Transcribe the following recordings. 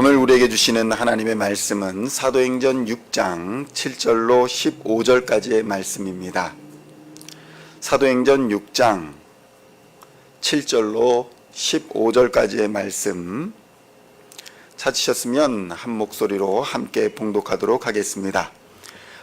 오늘 우리에게 주시는 하나님의 말씀은 사도행전 6장 7절로 15절까지의 말씀입니다. 사도행전 6장 7절로 15절까지의 말씀 찾으셨으면 한 목소리로 함께 봉독하도록 하겠습니다.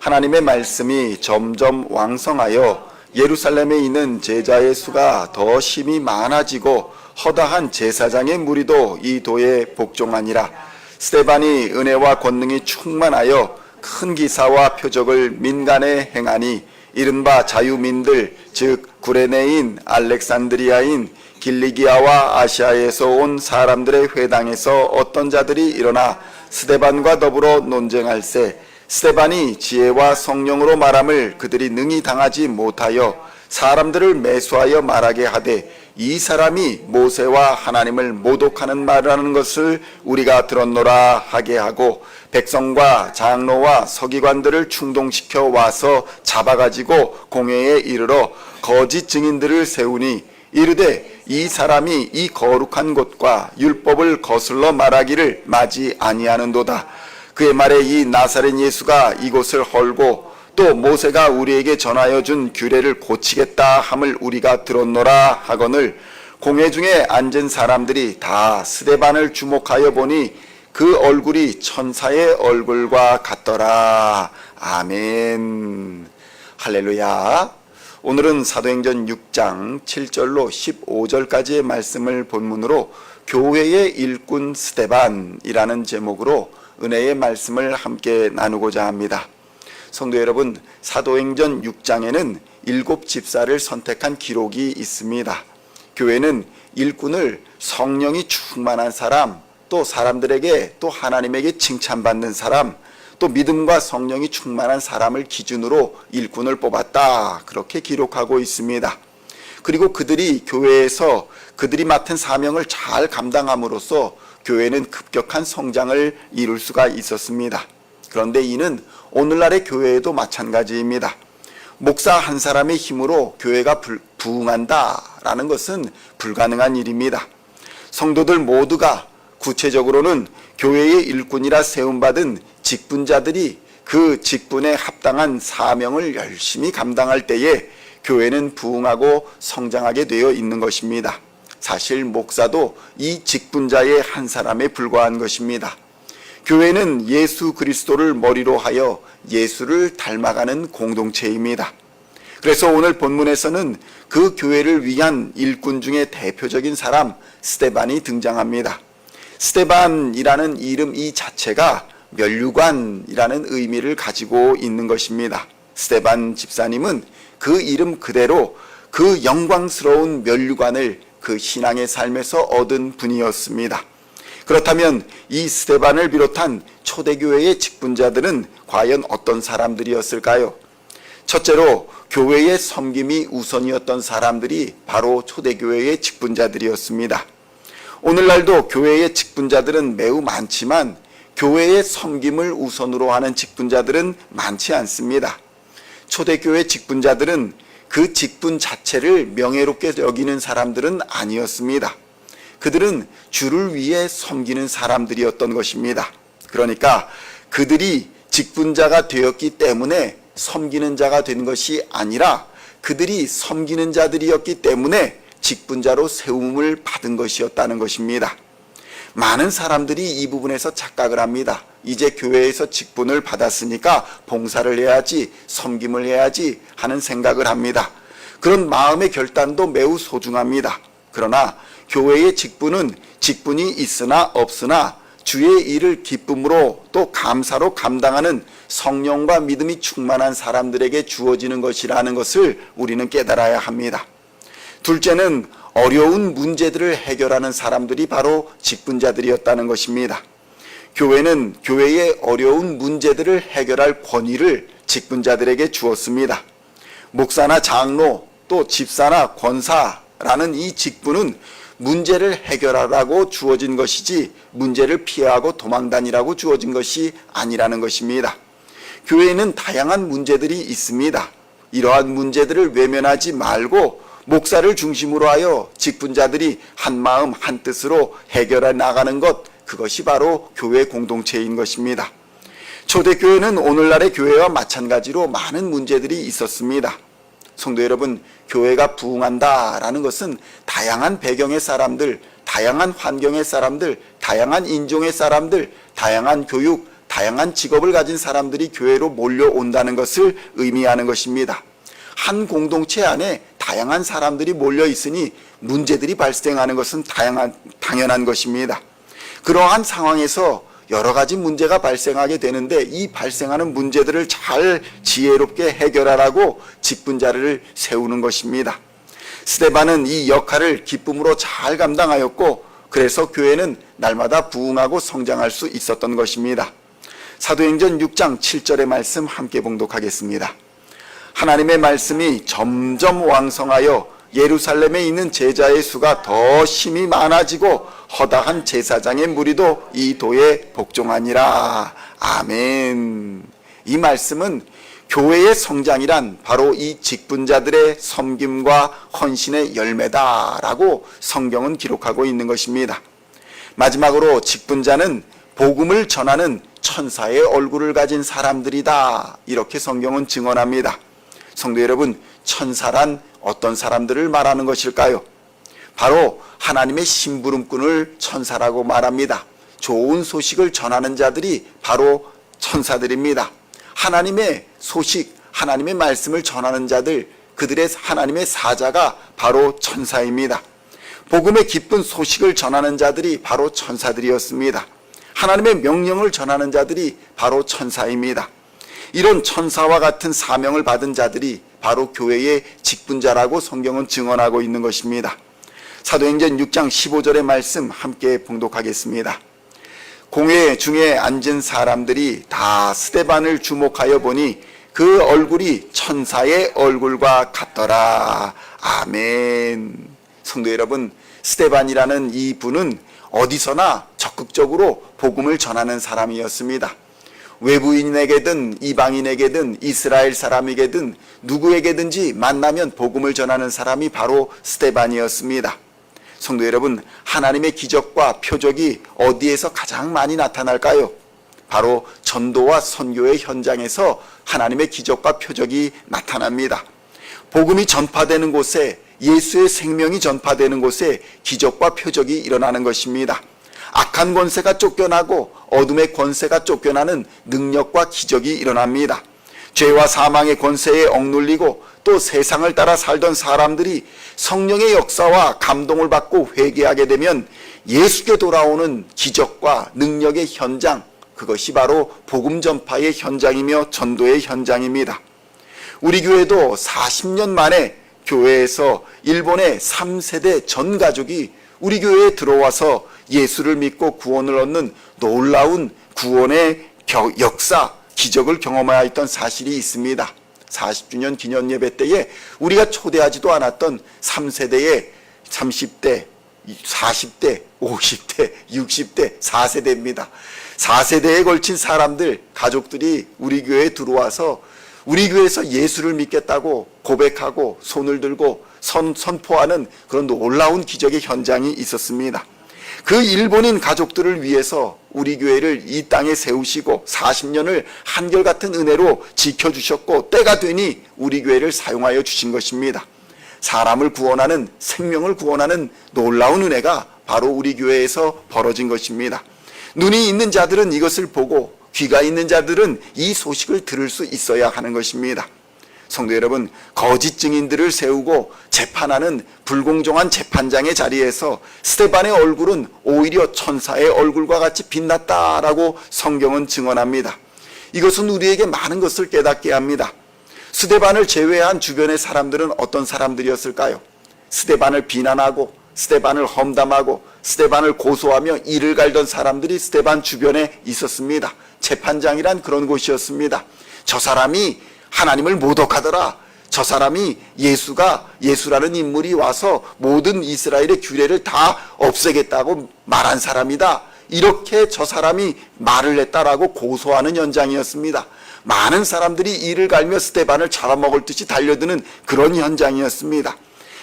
하나님의 말씀이 점점 왕성하여 예루살렘에 있는 제자의 수가 더 심히 많아지고 허다한 제사장의 무리도 이 도에 복종하니라. 스데반이 은혜와 권능이 충만하여 큰 기사와 표적을 민간에 행하니 이른바 자유민들 즉 구레네인 알렉산드리아인 길리기아와 아시아에서 온 사람들의 회당에서 어떤 자들이 일어나 스데반과 더불어 논쟁할세. 스데반이 지혜와 성령으로 말함을 그들이 능히 당하지 못하여 사람들을 매수하여 말하게 하되 이 사람이 모세와 하나님을 모독하는 말을 하는 것을 우리가 들었노라 하게 하고 백성과 장로와 서기관들을 충동시켜 와서 잡아가지고 공회에 이르러 거짓 증인들을 세우니 이르되 이 사람이 이 거룩한 곳과 율법을 거슬러 말하기를 마지 아니하는도다. 그의 말에 이 나사렛 예수가 이곳을 헐고 또 모세가 우리에게 전하여 준 규례를 고치겠다 함을 우리가 들었노라 하거늘 공회 중에 앉은 사람들이 다 스데반을 주목하여 보니 그 얼굴이 천사의 얼굴과 같더라. 아멘. 할렐루야. 오늘은 사도행전 6장 7절로 15절까지의 말씀을 본문으로 교회의 일꾼 스데반이라는 제목으로 은혜의 말씀을 함께 나누고자 합니다. 성도 여러분, 사도행전 6장에는 7집사를 선택한 기록이 있습니다. 교회는 일꾼을 성령이 충만한 사람, 또 사람들에게 또 하나님에게 칭찬받는 사람, 또 믿음과 성령이 충만한 사람을 기준으로 일꾼을 뽑았다. 그렇게 기록하고 있습니다. 그리고 그들이 교회에서 그들이 맡은 사명을 잘 감당함으로써 교회는 급격한 성장을 이룰 수가 있었습니다. 그런데 이는 오늘날의 교회에도 마찬가지입니다. 목사 한 사람의 힘으로 교회가 부흥한다라는 것은 불가능한 일입니다. 성도들 모두가 구체적으로는 교회의 일꾼이라 세움받은 직분자들이 그 직분에 합당한 사명을 열심히 감당할 때에 교회는 부흥하고 성장하게 되어 있는 것입니다. 사실 목사도 이 직분자의 한 사람에 불과한 것입니다. 교회는 예수 그리스도를 머리로 하여 예수를 닮아가는 공동체입니다. 그래서 오늘 본문에서는 그 교회를 위한 일꾼 중에 대표적인 사람 스데반이 등장합니다. 스데반이라는 이름 이 자체가 면류관이라는 의미를 가지고 있는 것입니다. 스데반 집사님은 그 이름 그대로 그 영광스러운 면류관을 그 신앙의 삶에서 얻은 분이었습니다. 그렇다면 이 스데반을 비롯한 초대교회의 직분자들은 과연 어떤 사람들이었을까요? 첫째로 교회의 섬김이 우선이었던 사람들이 바로 초대교회의 직분자들이었습니다. 오늘날도 교회의 직분자들은 매우 많지만 교회의 섬김을 우선으로 하는 직분자들은 많지 않습니다. 초대교회 직분자들은 그 직분 자체를 명예롭게 여기는 사람들은 아니었습니다. 그들은 주를 위해 섬기는 사람들이었던 것입니다. 그러니까 그들이 직분자가 되었기 때문에 섬기는 자가 된 것이 아니라 그들이 섬기는 자들이었기 때문에 직분자로 세움을 받은 것이었다는 것입니다. 많은 사람들이 이 부분에서 착각을 합니다. 이제 교회에서 직분을 받았으니까 봉사를 해야지, 섬김을 해야지 하는 생각을 합니다. 그런 마음의 결단도 매우 소중합니다. 그러나 교회의 직분은 직분이 있으나 없으나 주의 일을 기쁨으로 또 감사로 감당하는 성령과 믿음이 충만한 사람들에게 주어지는 것이라는 것을 우리는 깨달아야 합니다. 둘째는 어려운 문제들을 해결하는 사람들이 바로 직분자들이었다는 것입니다. 교회는 교회의 어려운 문제들을 해결할 권위를 직분자들에게 주었습니다. 목사나 장로 또 집사나 권사라는 이 직분은 문제를 해결하라고 주어진 것이지 문제를 피하고 도망다니라고 주어진 것이 아니라는 것입니다. 교회에는 다양한 문제들이 있습니다. 이러한 문제들을 외면하지 말고 목사를 중심으로 하여 직분자들이 한 마음 한 뜻으로 해결해 나가는 것, 그것이 바로 교회 공동체인 것입니다. 초대교회는 오늘날의 교회와 마찬가지로 많은 문제들이 있었습니다. 성도 여러분, 교회가 부흥한다라는 것은 다양한 배경의 사람들, 다양한 환경의 사람들, 다양한 인종의 사람들, 다양한 교육, 다양한 직업을 가진 사람들이 교회로 몰려온다는 것을 의미하는 것입니다. 한 공동체 안에 다양한 사람들이 몰려 있으니 문제들이 발생하는 것은 당연한 것입니다. 그러한 상황에서 여러 가지 문제가 발생하게 되는데 이 발생하는 문제들을 잘 지혜롭게 해결하라고 직분자를 세우는 것입니다. 스데반은 이 역할을 기쁨으로 잘 감당하였고 그래서 교회는 날마다 부흥하고 성장할 수 있었던 것입니다. 사도행전 6장 7절의 말씀 함께 봉독하겠습니다. 하나님의 말씀이 점점 왕성하여 예루살렘에 있는 제자의 수가 더 심히 많아지고 허다한 제사장의 무리도 이 도에 복종하니라. 아멘. 이 말씀은 교회의 성장이란 바로 이 직분자들의 섬김과 헌신의 열매다라고 성경은 기록하고 있는 것입니다. 마지막으로 직분자는 복음을 전하는 천사의 얼굴을 가진 사람들이다, 이렇게 성경은 증언합니다. 성도 여러분, 천사란 어떤 사람들을 말하는 것일까요? 바로 하나님의 심부름꾼을 천사라고 말합니다. 좋은 소식을 전하는 자들이 바로 천사들입니다. 하나님의 소식, 하나님의 말씀을 전하는 자들, 그들의 하나님의 사자가 바로 천사입니다. 복음의 기쁜 소식을 전하는 자들이 바로 천사들이었습니다. 하나님의 명령을 전하는 자들이 바로 천사입니다. 이런 천사와 같은 사명을 받은 자들이 바로 교회의 직분자라고 성경은 증언하고 있는 것입니다. 사도행전 6장 15절의 말씀 함께 봉독하겠습니다. 공회 중에 앉은 사람들이 다 스데반을 주목하여 보니 그 얼굴이 천사의 얼굴과 같더라. 아멘. 성도 여러분, 스데반이라는 이 분은 어디서나 적극적으로 복음을 전하는 사람이었습니다. 외부인에게든 이방인에게든 이스라엘 사람에게든 누구에게든지 만나면 복음을 전하는 사람이 바로 스데반이었습니다. 성도 여러분, 하나님의 기적과 표적이 어디에서 가장 많이 나타날까요? 바로 전도와 선교의 현장에서 하나님의 기적과 표적이 나타납니다. 복음이 전파되는 곳에, 예수의 생명이 전파되는 곳에 기적과 표적이 일어나는 것입니다. 악한 권세가 쫓겨나고 어둠의 권세가 쫓겨나는 능력과 기적이 일어납니다. 죄와 사망의 권세에 억눌리고 또 세상을 따라 살던 사람들이 성령의 역사와 감동을 받고 회개하게 되면 예수께 돌아오는 기적과 능력의 현장, 그것이 바로 복음 전파의 현장이며 전도의 현장입니다. 우리 교회도 40년 만에 교회에서 일본의 3세대 전 가족이 우리 교회에 들어와서 예수를 믿고 구원을 얻는 놀라운 구원의 역사, 기적을 경험하였던 사실이 있습니다. 40주년 기념 예배 때에 우리가 초대하지도 않았던 3세대의 30대, 40대, 50대, 60대, 4세대입니다. 4세대에 걸친 사람들, 가족들이 우리 교회에 들어와서 우리 교회에서 예수를 믿겠다고 고백하고 손을 들고 선포하는 그런 놀라운 기적의 현장이 있었습니다. 그 일본인 가족들을 위해서 우리 교회를 이 땅에 세우시고 40년을 한결같은 은혜로 지켜주셨고 때가 되니 우리 교회를 사용하여 주신 것입니다. 사람을 구원하는, 생명을 구원하는 놀라운 은혜가 바로 우리 교회에서 벌어진 것입니다. 눈이 있는 자들은 이것을 보고 귀가 있는 자들은 이 소식을 들을 수 있어야 하는 것입니다. 성도 여러분, 거짓 증인들을 세우고 재판하는 불공정한 재판장의 자리에서 스데반의 얼굴은 오히려 천사의 얼굴과 같이 빛났다라고 성경은 증언합니다. 이것은 우리에게 많은 것을 깨닫게 합니다. 스데반을 제외한 주변의 사람들은 어떤 사람들이었을까요? 스데반을 비난하고 스데반을 험담하고 스데반을 고소하며 이를 갈던 사람들이 스데반 주변에 있었습니다. 재판장이란 그런 곳이었습니다. 저 사람이 하나님을 모독하더라. 저 사람이 예수라는 인물이 와서 모든 이스라엘의 규례를 다 없애겠다고 말한 사람이다. 이렇게 저 사람이 말을 했다라고 고소하는 현장이었습니다. 많은 사람들이 이를 갈며 스데반을 잡아먹을 듯이 달려드는 그런 현장이었습니다.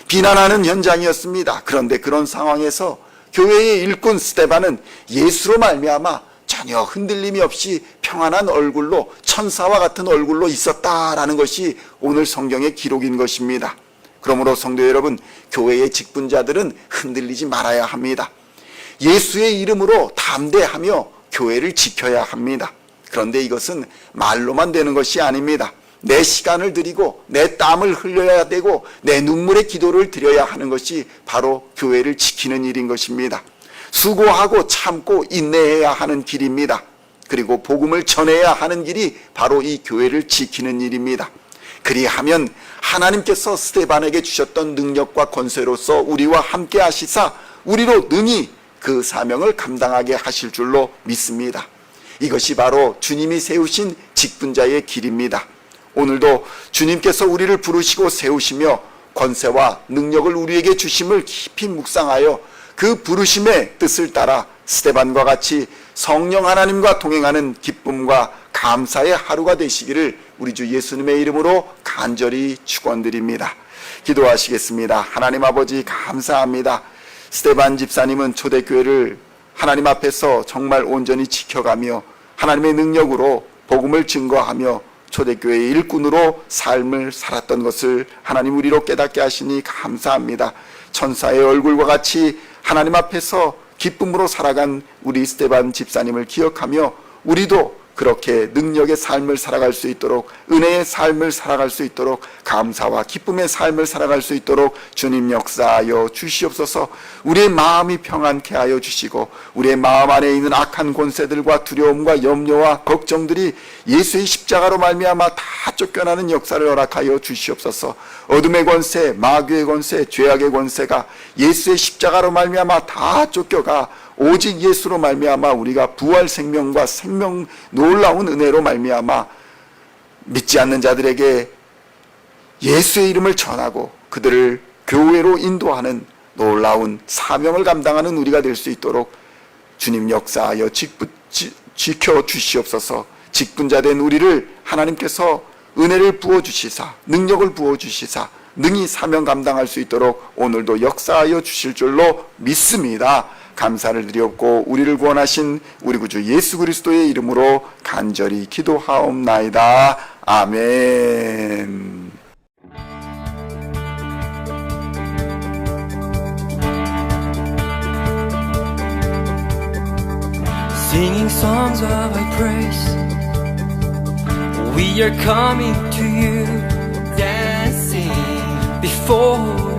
비난하는 현장이었습니다. 그런데 그런 상황에서 교회의 일꾼 스데반은 예수로 말미암아 전혀 흔들림이 없이 평안한 얼굴로, 천사와 같은 얼굴로 있었다라는 것이 오늘 성경의 기록인 것입니다. 그러므로 성도 여러분, 교회의 직분자들은 흔들리지 말아야 합니다. 예수의 이름으로 담대하며 교회를 지켜야 합니다. 그런데 이것은 말로만 되는 것이 아닙니다. 내 시간을 드리고 내 땀을 흘려야 되고 내 눈물의 기도를 드려야 하는 것이 바로 교회를 지키는 일인 것입니다. 수고하고 참고 인내해야 하는 길입니다. 그리고 복음을 전해야 하는 길이 바로 이 교회를 지키는 일입니다. 그리하면 하나님께서 스데반에게 주셨던 능력과 권세로서 우리와 함께 하시사 우리로 능히 그 사명을 감당하게 하실 줄로 믿습니다. 이것이 바로 주님이 세우신 직분자의 길입니다. 오늘도 주님께서 우리를 부르시고 세우시며 권세와 능력을 우리에게 주심을 깊이 묵상하여 그 부르심의 뜻을 따라 스데반과 같이 성령 하나님과 동행하는 기쁨과 감사의 하루가 되시기를 우리 주 예수님의 이름으로 간절히 축원드립니다. 기도하시겠습니다. 하나님 아버지, 감사합니다. 스데반 집사님은 초대교회를 하나님 앞에서 정말 온전히 지켜가며 하나님의 능력으로 복음을 증거하며 초대교회의 일꾼으로 삶을 살았던 것을 하나님 우리로 깨닫게 하시니 감사합니다. 천사의 얼굴과 같이 하나님 앞에서 기쁨으로 살아간 우리 스데반 집사님을 기억하며 우리도 그렇게 능력의 삶을 살아갈 수 있도록, 은혜의 삶을 살아갈 수 있도록, 감사와 기쁨의 삶을 살아갈 수 있도록 주님 역사하여 주시옵소서. 우리의 마음이 평안케 하여 주시고 우리의 마음 안에 있는 악한 권세들과 두려움과 염려와 걱정들이 예수의 십자가로 말미암아 다 쫓겨나는 역사를 허락하여 주시옵소서. 어둠의 권세, 마귀의 권세, 죄악의 권세가 예수의 십자가로 말미암아 다 쫓겨가 오직 예수로 말미암아 우리가 부활 생명과 생명 놀라운 은혜로 말미암아 믿지 않는 자들에게 예수의 이름을 전하고 그들을 교회로 인도하는 놀라운 사명을 감당하는 우리가 될 수 있도록 주님 역사하여 지켜주시옵소서. 직분자 된 우리를 하나님께서 은혜를 부어주시사 능력을 부어주시사 능히 사명 감당할 수 있도록 오늘도 역사하여 주실 줄로 믿습니다. 감사를 드리옵고 우리를 구원하신 우리 구주 예수 그리스도의 이름으로 간절히 기도하옵나이다. 아멘. Singing songs of thy praise, we are coming to you, dancing before